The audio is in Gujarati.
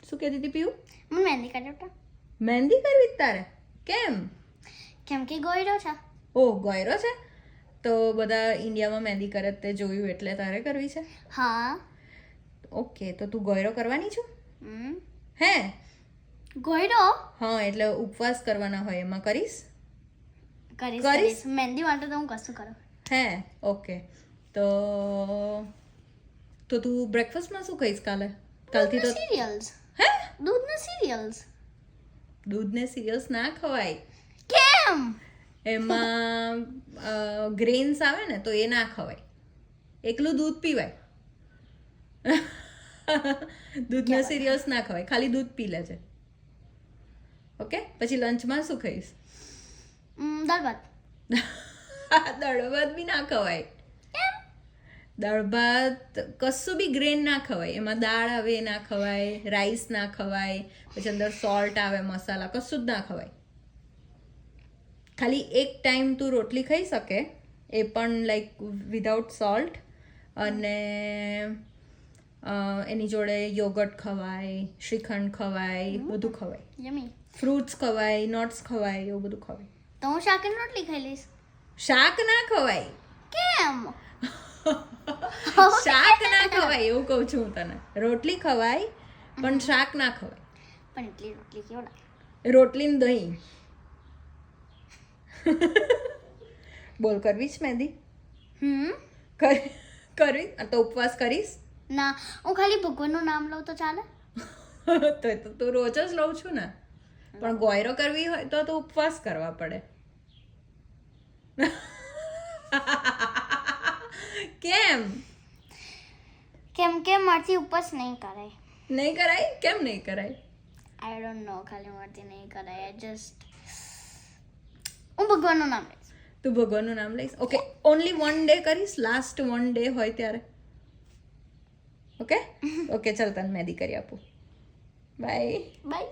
શું કહેતી હતી પીવું? મને મહેંદી કાઢો. મહેંદી કરવી તારે? કેમ? કેમ કે ગોયરો છે. ઓહ, ગોયરો છે તો બધા ઇન્ડિયામાં મહેંદી કરે તે જોયું એટલે તારે કરવી છે? હા. ઓકે, તો તું ગોયરો કરવાની છું? હમ. હે? ગોયરો હા, એટલે ઉપવાસ કરવાના હોય, એમાં કરીશ? કરીશ. મહેંદી માટે તો હું કશું કરું. હે? ઓકે, તો તું બ્રેકફાસ્ટમાં શું ખાઈશ કાલથી તો? સિરિયલ્સ. હે? દૂધના સિરિયલ્સ. દૂધને સિરિયલ્સ ના ખવાય, કેમ? એમાં ગ્રેન્સ આવે ને તો એ ના ખવાય, એકલું દૂધ પીવાય. દૂધના સિરિયલ્સ ના ખવાય, ખાલી દૂધ પી લેજે. ઓકે, પછી લંચમાં શું ખાઈશ? દાળ ભાત. દાળ ભાત બી ના ખવાય. દાળ ભાત કશું બી ગ્રેન ના ખવાય, એમાં દાળ આવે એ ના ખવાય, રાઈસ ના ખવાય, પછી અંદર સોલ્ટ આવે, મસાલા, કશું જ ના ખવાય. ખાલી એક ટાઈમ તું રોટલી ખાઈ શકે, એ પણ લાઈક વિધાઉટ સોલ્ટ, અને એની જોડે યોગર્ટ ખવાય, શ્રીખંડ ખવાય, બધું ખવાય, યમી. ફ્રૂટ્સ ખવાય, નટ્સ ખવાય, એવું બધું ખવાય. તો હું શાક અને રોટલી ખાઈ લઈશ. શાક ના ખવાય. કેમ? શાક ના ખવાય એવું કહું છું હું તને. રોટલી ખવાય પણ શાક ના ખવાય. પણ એટલી રોટલી કેવો લાગે? રોટલી ને દહીં. બોલ, કરવી છે મહેંદી? કરવી? તો ઉપવાસ કરીશ? ના, હું ખાલી ભગવાનનું નામ લઉં તો ચાલે? તો તું રોજ જ લઉં છું ને, પણ ગોયરો કરવી હોય તો ઉપવાસ કરવા પડે. કેમ? કેમ કે મારથી ઉપવાસ નહીં કરાય. નહીં કરાય? કેમ નહીં કરાય? આઈ ડોન્ટ નો, ખાલી મારથી નહીં કરાય. હું ભગવાનનું નામ લઈશ. તું ભગવાનનું નામ લઈશ? ઓકે, ઓનલી 1 ડે કરીશ, લાસ્ટ 1 ડે હોય ત્યારે. ઓકે, ચાલ તને મહેંદી કરી આપું. બાય.